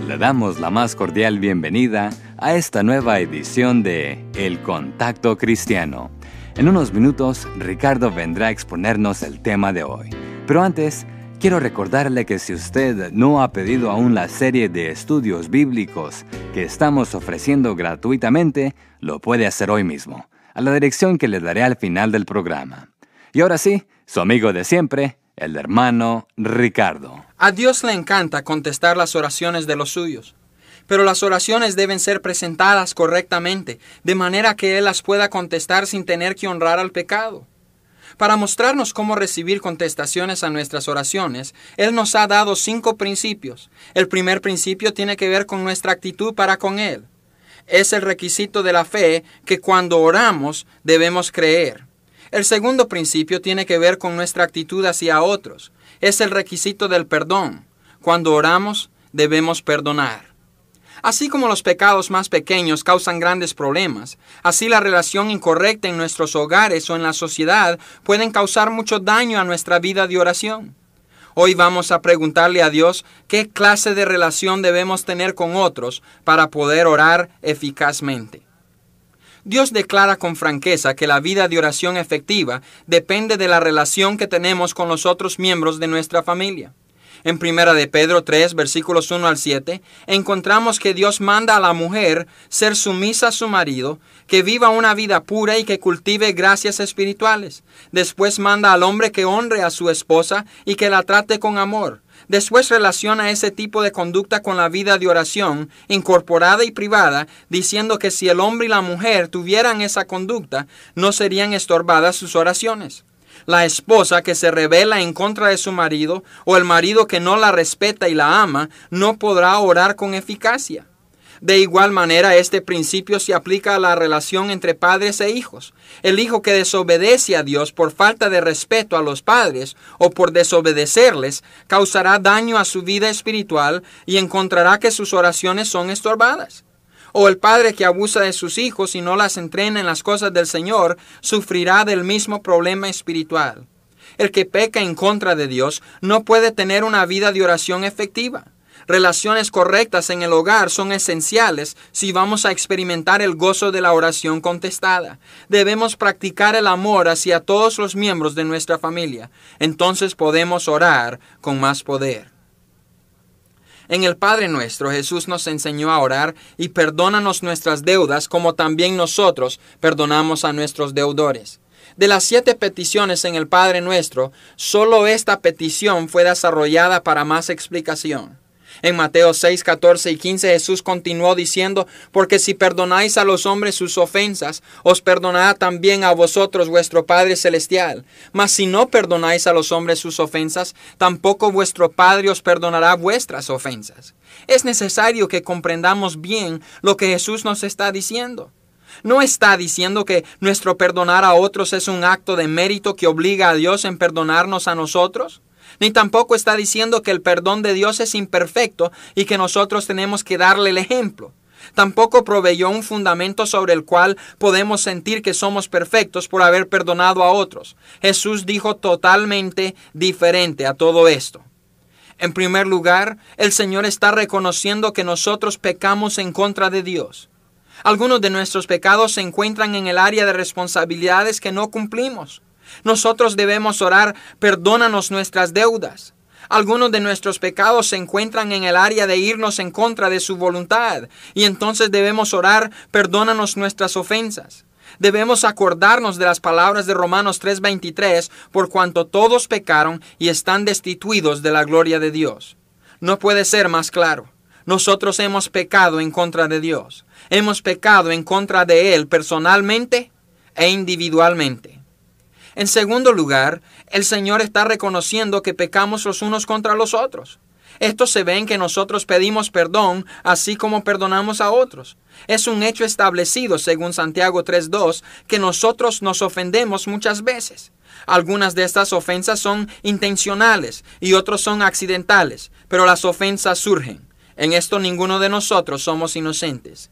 Le damos la más cordial bienvenida a esta nueva edición de El Contacto Cristiano. En unos minutos, Ricardo vendrá a exponernos el tema de hoy. Pero antes, quiero recordarle que si usted no ha pedido aún la serie de estudios bíblicos que estamos ofreciendo gratuitamente, lo puede hacer hoy mismo, a la dirección que le daré al final del programa. Y ahora sí, su amigo de siempre, el hermano Ricardo. A Dios le encanta contestar las oraciones de los suyos, pero las oraciones deben ser presentadas correctamente, de manera que Él las pueda contestar sin tener que honrar al pecado. Para mostrarnos cómo recibir contestaciones a nuestras oraciones, Él nos ha dado 5 principios. El primer principio tiene que ver con nuestra actitud para con Él. Es el requisito de la fe que cuando oramos debemos creer. El segundo principio tiene que ver con nuestra actitud hacia otros. Es el requisito del perdón. Cuando oramos, debemos perdonar. Así como los pecados más pequeños causan grandes problemas, así la relación incorrecta en nuestros hogares o en la sociedad pueden causar mucho daño a nuestra vida de oración. Hoy vamos a preguntarle a Dios qué clase de relación debemos tener con otros para poder orar eficazmente. Dios declara con franqueza que la vida de oración efectiva depende de la relación que tenemos con los otros miembros de nuestra familia. En 1 de Pedro 3, versículos 1 al 7, encontramos que Dios manda a la mujer ser sumisa a su marido, que viva una vida pura y que cultive gracias espirituales. Después manda al hombre que honre a su esposa y que la trate con amor. Después relaciona ese tipo de conducta con la vida de oración, incorporada y privada, diciendo que si el hombre y la mujer tuvieran esa conducta, no serían estorbadas sus oraciones. La esposa que se rebela en contra de su marido, o el marido que no la respeta y la ama, no podrá orar con eficacia. De igual manera, este principio se aplica a la relación entre padres e hijos. El hijo que desobedece a Dios por falta de respeto a los padres o por desobedecerles, causará daño a su vida espiritual y encontrará que sus oraciones son estorbadas. O el padre que abusa de sus hijos y no las entrena en las cosas del Señor, sufrirá del mismo problema espiritual. El que peca en contra de Dios no puede tener una vida de oración efectiva. Relaciones correctas en el hogar son esenciales si vamos a experimentar el gozo de la oración contestada. Debemos practicar el amor hacia todos los miembros de nuestra familia. Entonces podemos orar con más poder. En el Padre Nuestro, Jesús nos enseñó a orar y perdónanos nuestras deudas como también nosotros perdonamos a nuestros deudores. De las 7 peticiones en el Padre Nuestro, solo esta petición fue desarrollada para más explicación. En Mateo 6, 14 y 15 Jesús continuó diciendo, porque si perdonáis a los hombres sus ofensas, os perdonará también a vosotros vuestro Padre Celestial. Mas si no perdonáis a los hombres sus ofensas, tampoco vuestro Padre os perdonará vuestras ofensas. Es necesario que comprendamos bien lo que Jesús nos está diciendo. No está diciendo que nuestro perdonar a otros es un acto de mérito que obliga a Dios en perdonarnos a nosotros. Ni tampoco está diciendo que el perdón de Dios es imperfecto y que nosotros tenemos que darle el ejemplo. Tampoco proveyó un fundamento sobre el cual podemos sentir que somos perfectos por haber perdonado a otros. Jesús dijo totalmente diferente a todo esto. En primer lugar, el Señor está reconociendo que nosotros pecamos en contra de Dios. Algunos de nuestros pecados se encuentran en el área de responsabilidades que no cumplimos. Nosotros debemos orar, perdónanos nuestras deudas. Algunos de nuestros pecados se encuentran en el área de irnos en contra de su voluntad, y entonces debemos orar, perdónanos nuestras ofensas. Debemos acordarnos de las palabras de Romanos 3:23, por cuanto todos pecaron y están destituidos de la gloria de Dios. No puede ser más claro. Nosotros hemos pecado en contra de Dios. Hemos pecado en contra de Él personalmente e individualmente. En segundo lugar, el Señor está reconociendo que pecamos los unos contra los otros. Esto se ve en que nosotros pedimos perdón, así como perdonamos a otros. Es un hecho establecido, según Santiago 3:2, que nosotros nos ofendemos muchas veces. Algunas de estas ofensas son intencionales y otras son accidentales, pero las ofensas surgen. En esto ninguno de nosotros somos inocentes.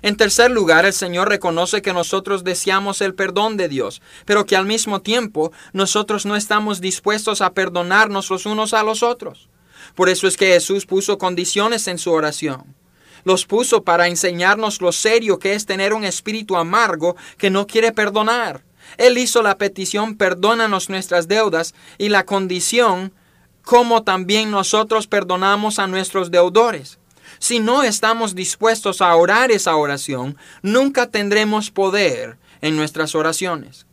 En tercer lugar, el Señor reconoce que nosotros deseamos el perdón de Dios, pero que al mismo tiempo nosotros no estamos dispuestos a perdonarnos los unos a los otros. Por eso es que Jesús puso condiciones en su oración. Los puso para enseñarnos lo serio que es tener un espíritu amargo que no quiere perdonar. Él hizo la petición, perdónanos nuestras deudas, y la condición, como también nosotros perdonamos a nuestros deudores. Si no estamos dispuestos a orar esa oración, nunca tendremos poder en nuestras oraciones.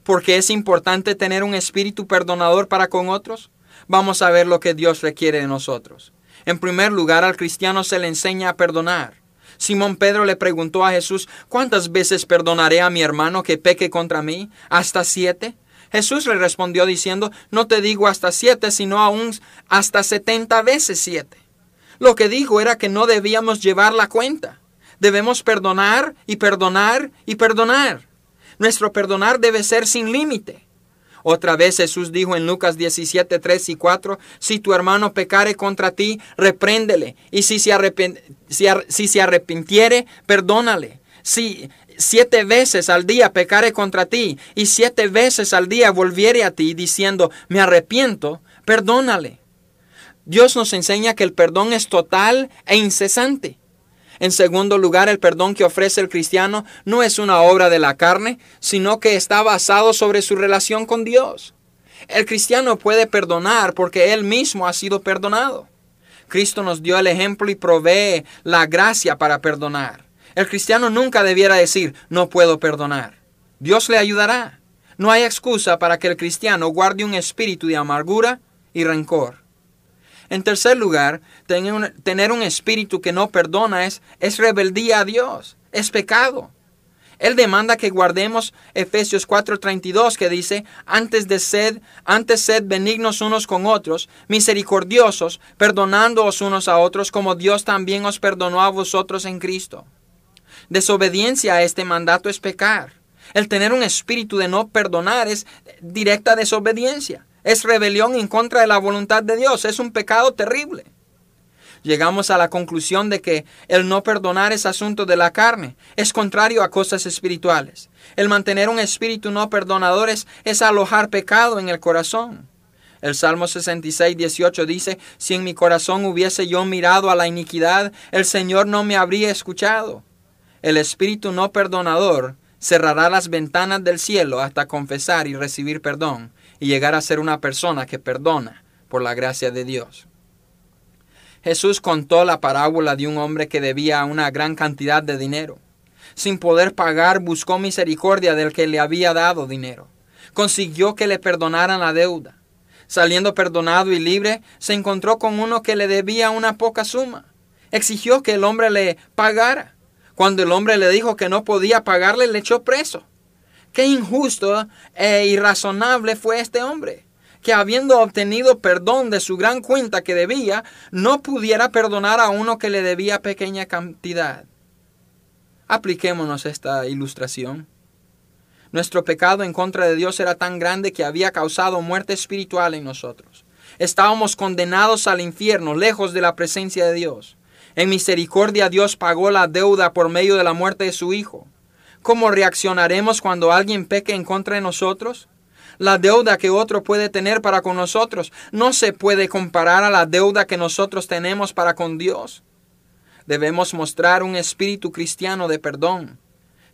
¿Por qué es importante tener un espíritu perdonador para con otros? Vamos a ver lo que Dios requiere de nosotros. En primer lugar, al cristiano se le enseña a perdonar. Simón Pedro le preguntó a Jesús, ¿cuántas veces perdonaré a mi hermano que peque contra mí? ¿Hasta 7? Jesús le respondió diciendo, no te digo hasta 7, sino aún hasta 70 veces 7. Lo que dijo era que no debíamos llevar la cuenta. Debemos perdonar y perdonar y perdonar. Nuestro perdonar debe ser sin límite. Otra vez Jesús dijo en Lucas 17, 3 y 4, si tu hermano pecare contra ti, repréndele, y si se arrepintiere, perdónale. Si 7 veces al día pecare contra ti, y 7 veces al día volviere a ti, diciendo, me arrepiento, perdónale. Dios nos enseña que el perdón es total e incesante. En segundo lugar, el perdón que ofrece el cristiano no es una obra de la carne, sino que está basado sobre su relación con Dios. El cristiano puede perdonar porque él mismo ha sido perdonado. Cristo nos dio el ejemplo y provee la gracia para perdonar. El cristiano nunca debiera decir, no puedo perdonar. Dios le ayudará. No hay excusa para que el cristiano guarde un espíritu de amargura y rencor. En tercer lugar, tener un espíritu que no perdona es rebeldía a Dios, es pecado. Él demanda que guardemos Efesios 4:32 que dice, antes sed benignos unos con otros, misericordiosos, perdonándoos unos a otros como Dios también os perdonó a vosotros en Cristo. Desobediencia a este mandato es pecar. El tener un espíritu de no perdonar es directa desobediencia. Es rebelión en contra de la voluntad de Dios. Es un pecado terrible. Llegamos a la conclusión de que el no perdonar es asunto de la carne. Es contrario a cosas espirituales. El mantener un espíritu no perdonador es alojar pecado en el corazón. El Salmo 66:18 dice, si en mi corazón hubiese yo mirado a la iniquidad, el Señor no me habría escuchado. El espíritu no perdonador cerrará las ventanas del cielo hasta confesar y recibir perdón y llegar a ser una persona que perdona por la gracia de Dios. Jesús contó la parábola de un hombre que debía una gran cantidad de dinero. Sin poder pagar, buscó misericordia del que le había dado dinero. Consiguió que le perdonaran la deuda. Saliendo perdonado y libre, se encontró con uno que le debía una poca suma. Exigió que el hombre le pagara. Cuando el hombre le dijo que no podía pagarle, le echó preso. Qué injusto e irrazonable fue este hombre, que habiendo obtenido perdón de su gran cuenta que debía, no pudiera perdonar a uno que le debía pequeña cantidad. Apliquémonos esta ilustración. Nuestro pecado en contra de Dios era tan grande que había causado muerte espiritual en nosotros. Estábamos condenados al infierno, lejos de la presencia de Dios. En misericordia Dios pagó la deuda por medio de la muerte de su Hijo. ¿Cómo reaccionaremos cuando alguien peque en contra de nosotros? La deuda que otro puede tener para con nosotros no se puede comparar a la deuda que nosotros tenemos para con Dios. Debemos mostrar un espíritu cristiano de perdón.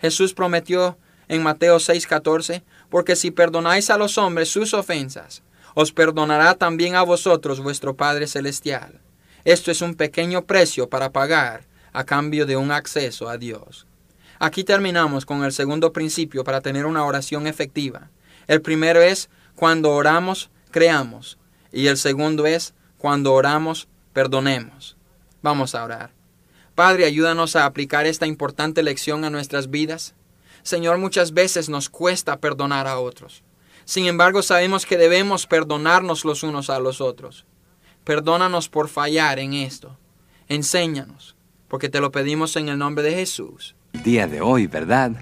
Jesús prometió en Mateo 6:14, porque si perdonáis a los hombres sus ofensas, os perdonará también a vosotros vuestro Padre Celestial. Esto es un pequeño precio para pagar a cambio de un acceso a Dios. Aquí terminamos con el segundo principio para tener una oración efectiva. El primero es, cuando oramos, creamos. Y el segundo es, cuando oramos, perdonemos. Vamos a orar. Padre, ayúdanos a aplicar esta importante lección a nuestras vidas. Señor, muchas veces nos cuesta perdonar a otros. Sin embargo, sabemos que debemos perdonarnos los unos a los otros. Perdónanos por fallar en esto. Enséñanos, porque te lo pedimos en el nombre de Jesús. El día de hoy, ¿verdad?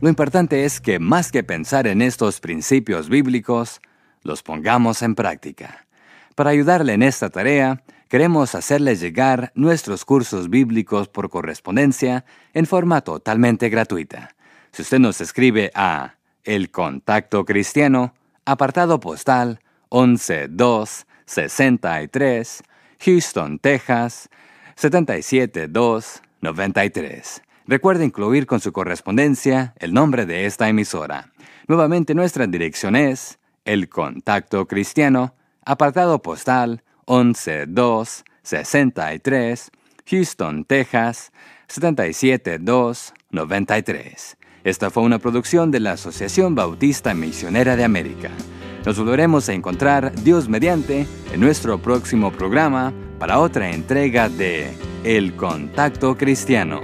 Lo importante es que más que pensar en estos principios bíblicos, los pongamos en práctica. Para ayudarle en esta tarea, queremos hacerle llegar nuestros cursos bíblicos por correspondencia en forma totalmente gratuita. Si usted nos escribe a El Contacto Cristiano, apartado postal 11263, Houston, Texas, 77293. Recuerde incluir con su correspondencia el nombre de esta emisora. Nuevamente nuestra dirección es El Contacto Cristiano, apartado postal 11263, Houston, Texas, 77293. Esta fue una producción de la Asociación Bautista Misionera de América. Nos volveremos a encontrar, Dios mediante, en nuestro próximo programa para otra entrega de El Contacto Cristiano.